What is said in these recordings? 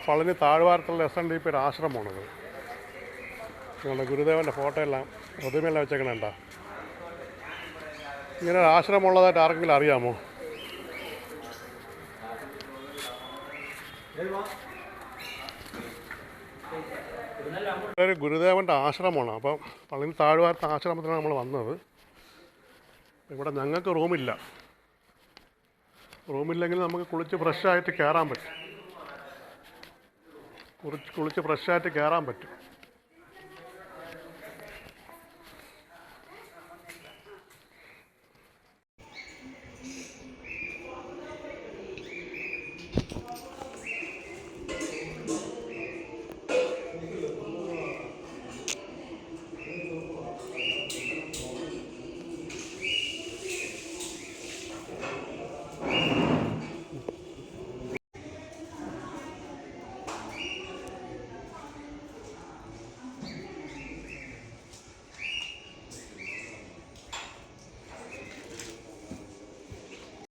Palani താഴ്വാരത്തുള്ള SNDP ഒരു ആശ്രമമാണത്. ഞങ്ങളുടെ ഗുരുദേവൻ്റെ ഫോട്ടോ എല്ലാം പ്രതിമയെല്ലാം വെച്ചേക്കണേണ്ട. ഇങ്ങനെ ഒരു ആശ്രമമുള്ളതായിട്ട് ആർക്കെങ്കിലും അറിയാമോ? ഒരു ഗുരുദേവൻ്റെ ആശ്രമമാണ്. അപ്പം പളനി താഴ്വാരത്തെ ആശ്രമത്തിലാണ് നമ്മൾ വന്നത്. ഇവിടെ ഞങ്ങൾക്ക് റൂമില്ലെങ്കിൽ നമുക്ക് കുളിച്ച് ഫ്രഷായിട്ട് കയറാൻ പറ്റും. കുളിച്ച് ഫ്രഷായിട്ട് കയറാൻ പറ്റും.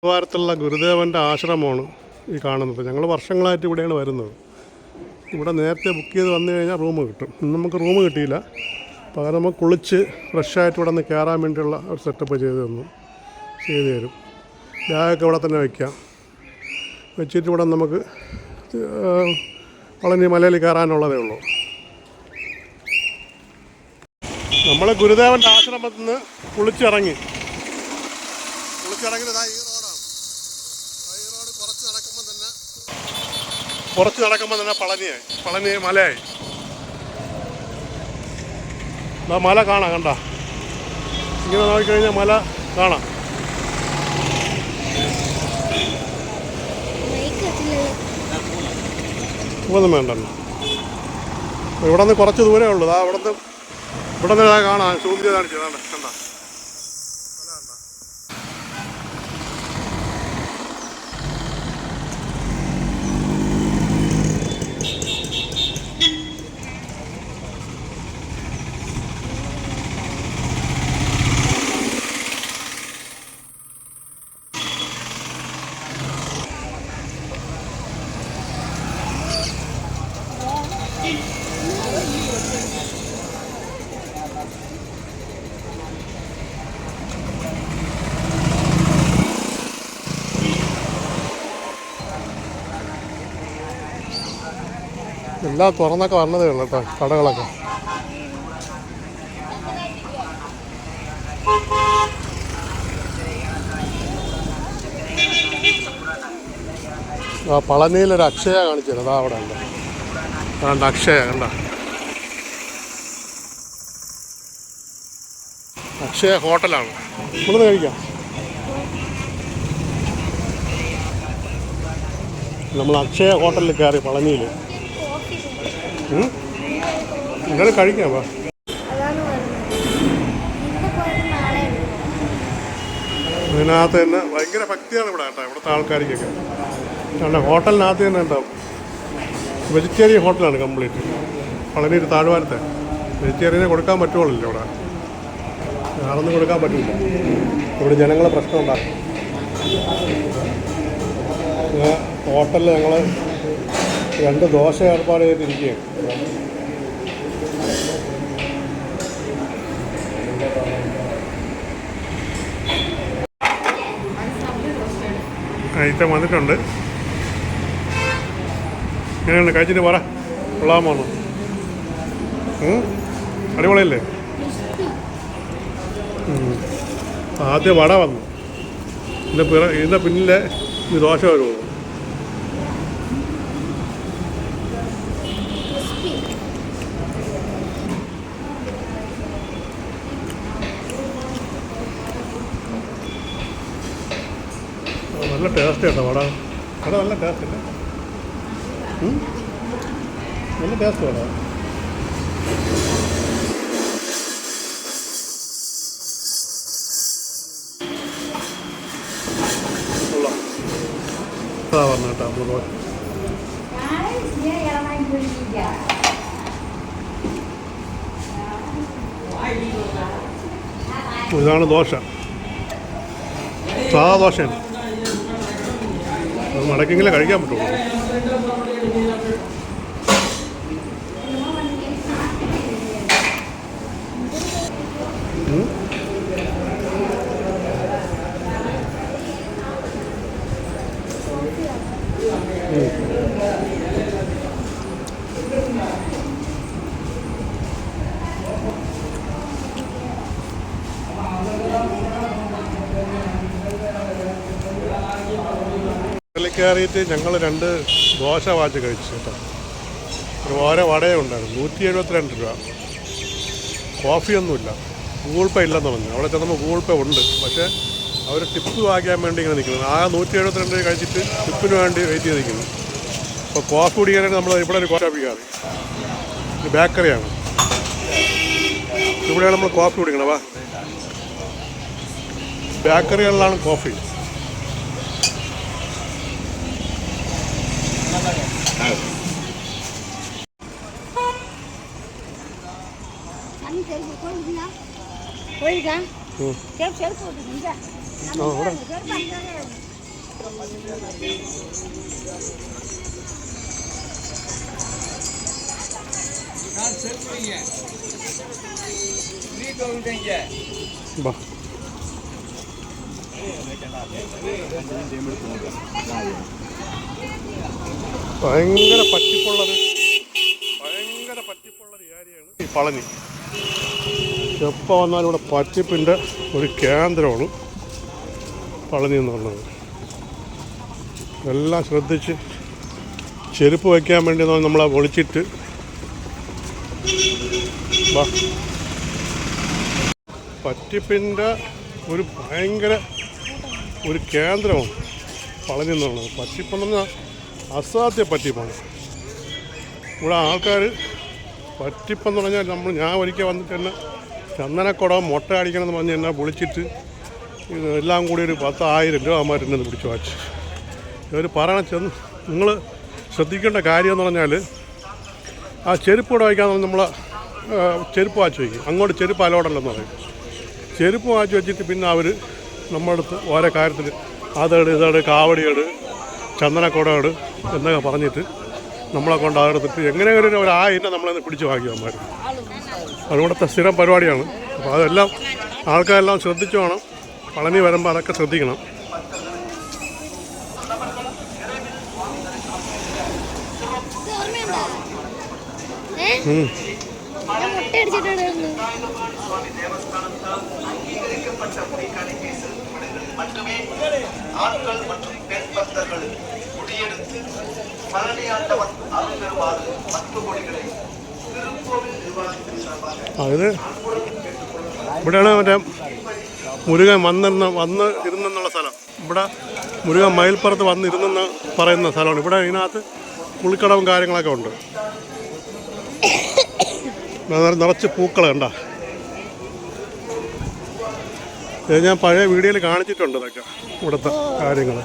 താഴ്വാരത്തുള്ള ഗുരുദേവൻ്റെ ആശ്രമമാണ് ഈ കാണുന്നത്. ഞങ്ങൾ വർഷങ്ങളായിട്ട് ഇവിടെയാണ് വരുന്നത്. ഇവിടെ നേരത്തെ ബുക്ക് ചെയ്ത് വന്നു കഴിഞ്ഞാൽ റൂം കിട്ടും. ഇന്ന് നമുക്ക് റൂം കിട്ടിയില്ല. പകരം നമുക്ക് കുളിച്ച് ഫ്രഷായിട്ട് ഇവിടെ നിന്ന് കയറാൻ വേണ്ടിയുള്ള ഒരു സെറ്റപ്പ് ചെയ്ത് തരും. ബാഗൊക്കെ ഇവിടെ തന്നെ വയ്ക്കാം. വെച്ചിട്ട് ഇവിടെ നമുക്ക് പളനി മലയിൽ കയറാനുള്ളതേ ഉള്ളൂ. നമ്മൾ ഗുരുദേവൻ്റെ ആശ്രമത്തിൽ നിന്ന് കുളിച്ചിറങ്ങി കുറച്ച് നടക്കുമ്പോൾ തന്നെ പളനി മലയായി. മല കാണാം, കണ്ട ഇങ്ങനെ നോക്കിക്കഴിഞ്ഞാൽ മല കാണാം. ഒന്നും വേണ്ടല്ലോ. ഇവിടെ നിന്ന് കുറച്ച് ദൂരമേ ഉള്ളൂ. ഇവിടെ നിന്ന് കാണാം. സൂം ചെയ്ത് കാണിച്ചത് കണ്ട. എല്ലാം തുറന്നൊക്കെ വന്നതേ ഉള്ളൂ കേട്ടോ, കടകളൊക്കെ. ആ പളനിയിലൊരു അക്ഷയ കാണിച്ചത് അതാ അവിടെ ഉണ്ട്. അതുകൊണ്ട് അക്ഷയ കണ്ട, അക്ഷയ ഹോട്ടലാണ്. ഇവിടുന്ന് കഴിക്കാം. നമ്മൾ അക്ഷയ ഹോട്ടലിൽ കയറി പളനിയിൽ. ഇങ്ങനെ കഴിക്കാം. വാ, അതിനകത്ത് തന്നെ ഭയങ്കര ഭക്തിയാണ് ഇവിടെ കേട്ടോ, ഇവിടുത്തെ ആൾക്കാർക്കൊക്കെ. കാരണം ഹോട്ടലിനകത്ത് തന്നെ ഉണ്ടാവും. വെജിറ്റേറിയൻ ഹോട്ടലാണ് കംപ്ലീറ്റ്. പളനി താഴ്വാരത്തെ വെജിറ്റേറിയനെ കൊടുക്കാൻ പറ്റുള്ളൂ ഇവിടെ. വേറൊന്നും കൊടുക്കാൻ പറ്റില്ല. ഇവിടെ ജനങ്ങൾ പ്രശ്നം ഉണ്ടാക്കും. ഹോട്ടലിൽ ഞങ്ങൾ 2 ദോശ ഏർപ്പാട് ചെയ്തിരിക്കുകയാണ്. ഐറ്റം വന്നിട്ടുണ്ട്. എങ്ങനെയുണ്ട്? കഴിച്ചിട്ട് പറ, കൊള്ളാമോന്നു? അടിപൊളിയല്ലേ? ആദ്യം വട വന്നു, ഇതിൻ്റെ പിന്നിലെ ദോശ വരുമോ? നല്ല ടേസ്റ്റ് കേട്ടോ വട. നല്ല ടേസ്റ്റ് അല്ലേ? നല്ല ടേസ്റ്റ് വട. പറഞ്ഞ കേട്ടോ. ഇതാണ് ദോശ, സാധാ ദോശയാണ്. അത് മടക്കെങ്കിലേ കഴിക്കാൻ പറ്റുള്ളൂ. കയറിയിട്ട് ഞങ്ങൾ 2 ദോശ വാച്ച് കഴിച്ചു കേട്ടോ. ഒരു ഓരോ വടയും ഉണ്ടായിരുന്നു. 172 രൂപ. കോഫിയൊന്നുമില്ല. ഗൂഗിൾ പേ ഇല്ലെന്ന് പറഞ്ഞു. അവിടെ ചെന്നപ്പോൾ ഗൂഗിൾ പേ ഉണ്ട്, പക്ഷേ അവർ ടിപ്പ് വാങ്ങിക്കാൻ വേണ്ടി ഇങ്ങനെ നിൽക്കുന്നു. ആ 172 രൂപ കഴിച്ചിട്ട് ടിപ്പിന് വേണ്ടി വെയിറ്റ് ചെയ്ത് നിൽക്കുന്നു. അപ്പോൾ കോഫി കുടിക്കാനായിട്ട് നമ്മൾ ഇവിടെ ഒരു കോഫി കയറി. ഇത് ബേക്കറിയാണ്. ഇവിടെയാണ് നമ്മൾ കോഫി കുടിക്കണം. വാ, ബേക്കറികളിലാണ് കോഫി. ഭയങ്കര പറ്റിപ്പുള്ളൊരു ഏരിയയാണ് ഈ പളനി. എപ്പോൾ വന്നാലും ഇവിടെ പറ്റിപ്പിൻ്റെ ഒരു കേന്ദ്രമാണ് പളനി എന്ന് പറയുന്നത്. എല്ലാം ശ്രദ്ധിച്ച് ചെരുപ്പ് വയ്ക്കാൻ വേണ്ടി നമ്മളെ ഒളിച്ചിട്ട് പറ്റിപ്പിൻ്റെ ഒരു ഭയങ്കര ഒരു കേന്ദ്രമാണ് പളനി എന്ന് പറയുന്നത്. പറ്റിപ്പെന്ന് പറഞ്ഞാൽ അസാധ്യ പറ്റിപ്പാണ്. ഇവിടെ ആൾക്കാർ പറ്റിപ്പെന്ന് പറഞ്ഞാൽ ഞാൻ ഒരിക്കൽ വന്നിട്ട് തന്നെ ചന്ദനക്കുടം മുട്ട അടിക്കണമെന്ന് പറഞ്ഞ് എന്നെ വിളിച്ചിട്ട് എല്ലാം കൂടി ഒരു 10,000 രൂപ അമ്മമാരെന്നെ പിടിച്ച് വാച്ച്. ഇവർ പറയണ നിങ്ങൾ ശ്രദ്ധിക്കേണ്ട കാര്യം എന്ന് പറഞ്ഞാൽ ആ ചെരുപ്പ് കൂടെ വയ്ക്കാൻ നമ്മൾ ചെരുപ്പ് വാച്ച് വയ്ക്കും. അങ്ങോട്ട് ചെരുപ്പ് അലോടല്ലെന്ന് പറയും. ചെരുപ്പ് വാച്ച് വെച്ചിട്ട് പിന്നെ അവർ നമ്മളടുത്ത് ഓരോ കാര്യത്തിൽ ഇതട് കാവടികൾ ചന്ദനക്കുടകൾ എന്നൊക്കെ പറഞ്ഞിട്ട് നമ്മളെ കൊണ്ട് അതെടുത്തിട്ട് എങ്ങനെ ഒരു 1000 നമ്മളെന്ന് പിടിച്ച് വാങ്ങിയവന്മാർ. അതിവിടുത്തെ സ്ഥിരം പരിപാടിയാണ്. അപ്പോൾ അതെല്ലാം ആൾക്കാരെല്ലാം ശ്രദ്ധിച്ചു വേണം. പളനി വരുമ്പോൾ അതൊക്കെ ശ്രദ്ധിക്കണം. അതിന് ഇവിടെയാണ് മറ്റേ മുരുകൻ വന്ന് ഇരുന്നെന്നുള്ള സ്ഥലം. ഇവിടെ മുരുകൻ മയിൽപ്പുറത്ത് വന്നിരുന്നെന്ന് പറയുന്ന സ്ഥലമാണ്. ഇവിടെ ഇതിനകത്ത് കുളിക്കടവും കാര്യങ്ങളൊക്കെ ഉണ്ട്. നിറച്ച് പൂക്കൾ കണ്ട. ഇത് ഞാൻ പഴയ വീഡിയോയിൽ കാണിച്ചിട്ടുണ്ട് ഇതൊക്കെ ഇവിടുത്തെ കാര്യങ്ങൾ.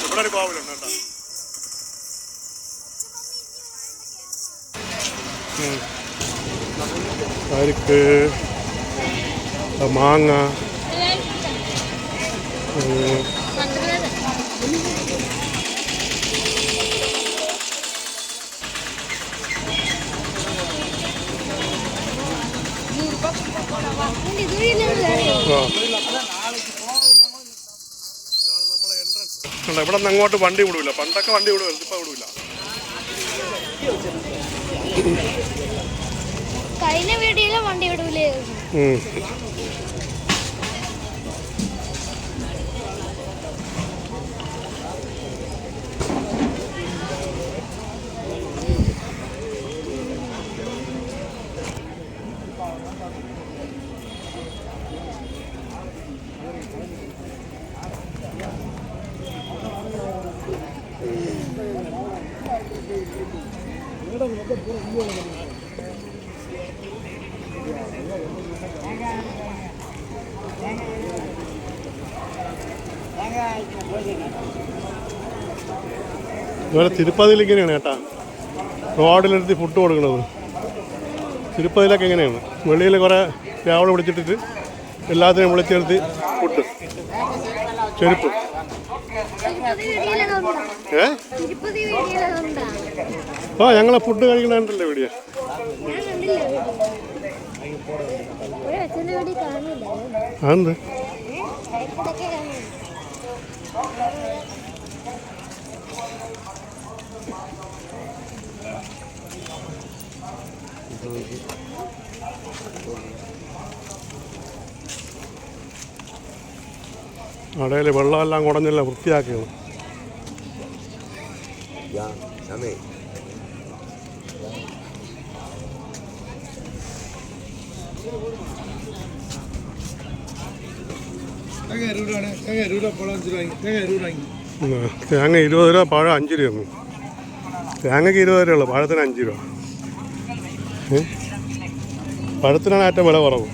ഇവിടെ ഒരു കോവിലുണ്ട് കേട്ടോ. കരിക്ക്, മാങ്ങ, ഇവിടെ നിന്ന് അങ്ങോട്ട് വണ്ടി വിടൂല. പണ്ടൊക്കെ വണ്ടി വിടുമായിരുന്നു, ഇപ്പം വിടൂല. കഴിഞ്ഞ വീട്ടിലെ വണ്ടി വിടൂലേ. ഇതുപോലെ തിരുപ്പതിയിൽ ഇങ്ങനെയാണ് കേട്ടാ, റോഡിലെടുത്ത് ഫുഡ് കൊടുക്കുന്നത്. തിരുപ്പതിയിലൊക്കെ എങ്ങനെയാണ്, വെളിയിൽ കുറേ രാവണം പിടിച്ചിട്ടിട്ട് എല്ലാത്തിനും വിളിച്ചെടുത്ത് ഫുഡ്, ചെരുപ്പ്. ആ ഞങ്ങളെ ഫുഡ് കഴിക്കണല്ലേ വീഡിയോ. അതെന്ത് കടയിൽ വെള്ളമെല്ലാം കുടഞ്ഞല്ല വൃത്തിയാക്കിയാണ്. തേങ്ങ 20 രൂപ, പഴം 5 രൂപ. തേങ്ങയ്ക്ക് 20 രൂപ ഉള്ളു, പഴത്തിന് 5 രൂപ. പഴത്തിനാണ് ഏറ്റവും വില കുറവ്.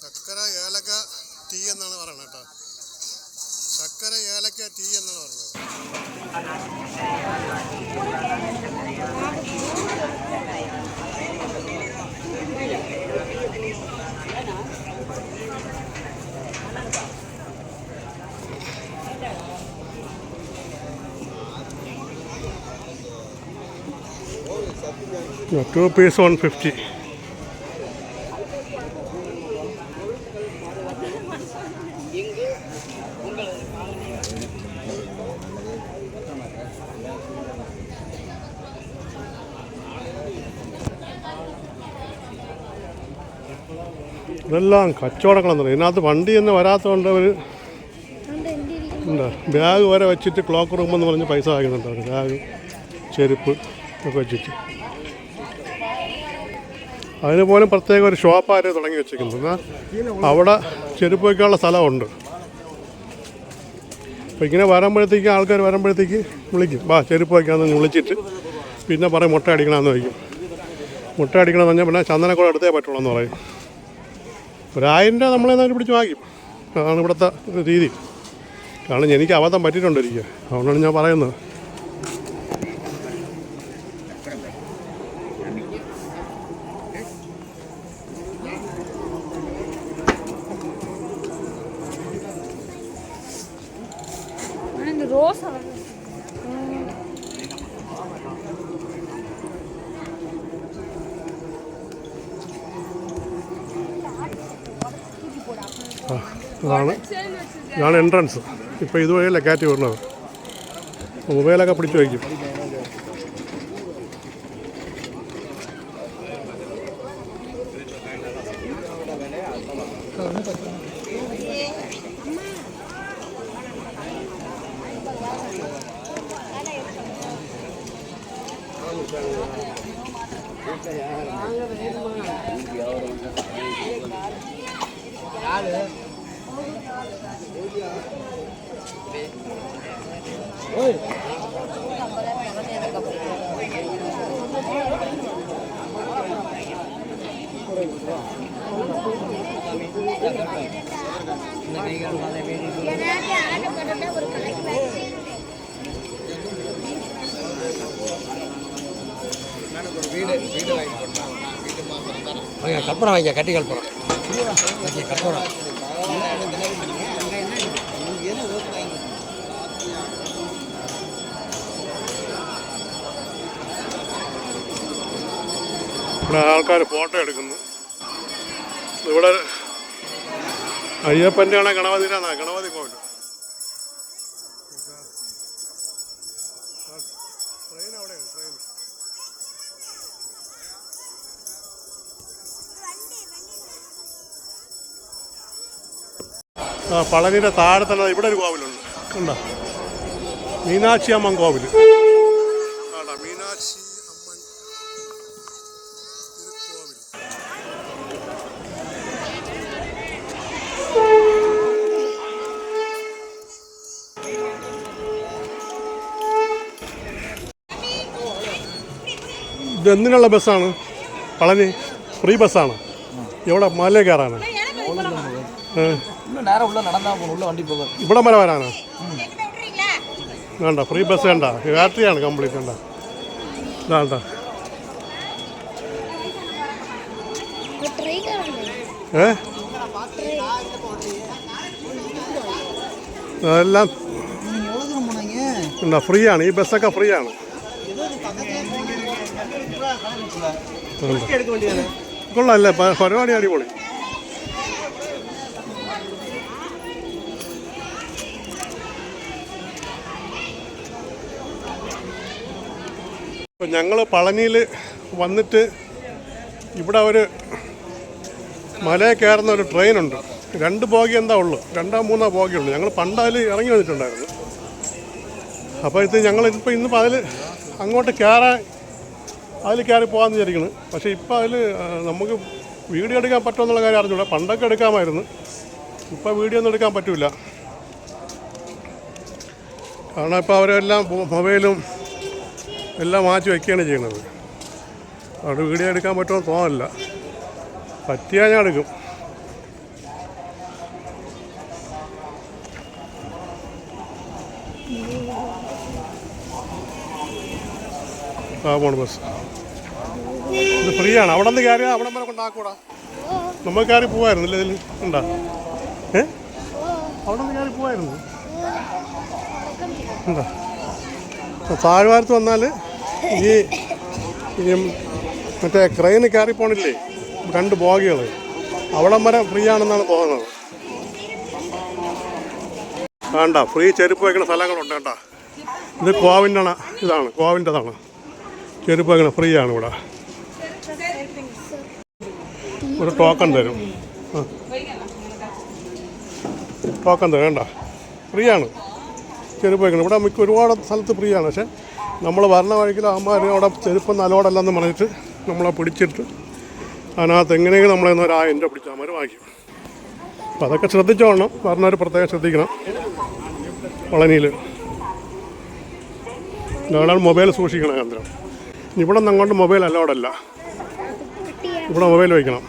ചക്കര ഏലക്ക ടീ എന്നാണ് പറയുന്നത് കേട്ടോ. ചക്കര ഏലക്ക ടീ എന്നാണ് പറയുന്നത്. Two piece 150. ഇതെല്ലാം കച്ചവടങ്ങളെന്ന് പറയും. ഇതിനകത്ത് വണ്ടി തന്നെ വരാത്തതുകൊണ്ട് അവർ എന്താ ബാഗ് വരെ വെച്ചിട്ട് ക്ലോക്ക് റൂം എന്ന് പറഞ്ഞ് പൈസ വാങ്ങുന്നുണ്ട് അവർ. ബാഗ്, ചെരുപ്പ് ഒക്കെ വെച്ചിട്ട്. അതിന് പോലും പ്രത്യേക ഒരു ഷോപ്പാര് തുടങ്ങി വെച്ചിരിക്കുന്നു. എന്നാൽ അവിടെ ചെരുപ്പ് വയ്ക്കാനുള്ള സ്ഥലമുണ്ട്. അപ്പോൾ ഇങ്ങനെ വരുമ്പോഴത്തേക്ക് ആൾക്കാർ വരുമ്പോഴത്തേക്ക് വിളിക്കും, വാ ചെരുപ്പ് വയ്ക്കാമെന്ന് വിളിച്ചിട്ട് പിന്നെ പറയും മുട്ട അടിക്കണമെന്ന് വയ്ക്കും. മുട്ട അടിക്കണമെന്ന് പറഞ്ഞാൽ പിന്നെ ചന്ദനക്കുളം എടുത്തേ പറ്റുള്ളൂ എന്ന് പറയും. 1000 രൂപ നമ്മളെന്നാലും പിടിച്ച് വാങ്ങിക്കും. അതാണ് ഇവിടുത്തെ രീതി. കാരണം എനിക്ക് അബദ്ധം പറ്റിയിട്ടുണ്ടിരിക്കുക, അതുകൊണ്ടാണ് ഞാൻ പറയുന്നത്. റോസ് ഇതാണ് എൻട്രൻസ്. ഇപ്പോൾ ഇതുവഴിയല്ലേ കയറ്റി വരുന്നത്. മൊബൈലൊക്കെ പിടിച്ച് വയ്ക്കും. கற்பூரம் வைக்க கட்டி கற்பூரம் கற்பூரம் ഇവിടെ ആൾക്കാർ ഫോട്ടോ എടുക്കുന്നു. ഇവിടെ അയ്യപ്പൻ്റെ ആണോ ഗണപതിനാണ്, ഗണപതി കോവിൽ. ട്രെയിൻ അവിടെയാണ്, ട്രെയിൻ. ആ പളനിയുടെ താഴെ തന്നെ ഇവിടെ ഒരു കോവിലുണ്ട് കണ്ടോ, മീനാക്ഷി അമ്മൻ കോവിൽ. ആടാ മീനാക്ഷി അമ്മൻ കോവിൽ. ഇത് എന്തിനുള്ള ബസ്സാണ്? പളനി ഫ്രീ ബസ്സാണ്. എവിടെ മല കയറാണ്? இன்னும் நேரம் உள்ள நடந்தா போகணும், உள்ள வண்டி போகாது. ഇവിടെ മല വരാനാണ്. വേണ്ട ഫ്രീ ബസ് വേണ്ട, രാത്രിയാണ് കംപ്ലീറ്റ്. വേണ്ട വേണ്ട ട്രെയിൻ കയറണ്ടേ? അതെല്ലാം ഉണ്ടോ? ഫ്രീ ആണ്, ഈ ബസ്സൊക്കെ ഫ്രീ ആണ്. കൊള്ളാമല്ലേ പരിപാടി? അടിപൊളി. ഇപ്പം ഞങ്ങൾ പളനിയിൽ വന്നിട്ട് ഇവിടെ ഒരു മലയിൽ കയറുന്ന ഒരു ട്രെയിനുണ്ട്. 2 ബോഗി എന്താ ഉള്ളു, 2-3 ബോഗിയുള്ളൂ. ഞങ്ങൾ പണ്ട് അതിൽ ഇറങ്ങി വന്നിട്ടുണ്ടായിരുന്നു. അപ്പോൾ ഇത് ഞങ്ങളിപ്പോൾ ഇന്നിപ്പോൾ അതിൽ അങ്ങോട്ട് കയറാൻ അതിൽ കയറി പോകാമെന്ന് വിചാരിക്കുന്നു. പക്ഷേ ഇപ്പോൾ അതിൽ നമുക്ക് വീഡിയോ എടുക്കാൻ പറ്റുമെന്നുള്ള കാര്യം അറിഞ്ഞൂടാ. പണ്ടൊക്കെ എടുക്കാമായിരുന്നു, ഇപ്പോൾ വീഡിയോ ഒന്നും എടുക്കാൻ പറ്റില്ല. കാരണം ഇപ്പോൾ അവരെല്ലാം മൊബൈലും എല്ലാം മാറ്റി വയ്ക്കുകയാണ് ചെയ്യുന്നത്. അവിടെ വീഡിയോ എടുക്കാൻ പറ്റുമെന്ന് തോന്നില്ല. പറ്റിയാൽ ഞാൻ എടുക്കും. പോണ ബസ് ഇത് ഫ്രീ ആണ്. അവിടെ നിന്ന് കയറിയാൽ അവിടെ വരെ കൊണ്ടാക്കൂടാ. നമുക്ക് കയറി പോവായിരുന്നില്ല ഇതിൽ ഉണ്ടാ? അവിടെ നിന്ന് കയറി പോവായിരുന്നു എന്താ? താഴ്വാരത്ത് വന്നാൽ ഈ മറ്റേ ക്രെയിന് കയറി പോണില്ലേ 2 ബോഗികൾ, അവിടം വരെ ഫ്രീ ആണെന്നാണ് തോന്നുന്നത്. വേണ്ട ഫ്രീ ചെരുപ്പ് വയ്ക്കുന്ന സ്ഥലങ്ങളുണ്ട് കേട്ടോ. ഇത് കോവിൻ്റെ ഇതാണ്, കോവിൻ്റെതാണ്. ചെരുപ്പ് വയ്ക്കണ ഫ്രീ ആണ് ഇവിടെ. ഒരു ടോക്കൺ തരും. ടോക്കൺ തരും വേണ്ട, ഫ്രീ ആണ് ചെരുപ്പ് വയ്ക്കണം. ഇവിടെ മിക്ക ഒരുപാട് സ്ഥലത്ത് ഫ്രീ ആണ്. പക്ഷേ നമ്മൾ വരണ വഴിക്കിൽ അമ്മമാർ അവിടെ ചെരുപ്പ് നല്ലോടല്ലെന്ന് പറഞ്ഞിട്ട് നമ്മളെ പിടിച്ചിട്ട് അതിനകത്ത് എങ്ങനെയെങ്കിലും നമ്മളെ 1000 രൂപ പിടിച്ചാൽ അമ്മമാർ വാങ്ങിക്കും. അപ്പോൾ അതൊക്കെ ശ്രദ്ധിച്ചോളണം, പറഞ്ഞവർ പ്രത്യേകം ശ്രദ്ധിക്കണം. പളനിയിൽ അവിടെ മൊബൈൽ സൂക്ഷിക്കണം കേന്ദ്രം. ഇവിടെ നിന്ന് അങ്ങോട്ട് മൊബൈൽ അലോഡല്ല, ഇവിടെ മൊബൈൽ വയ്ക്കണം.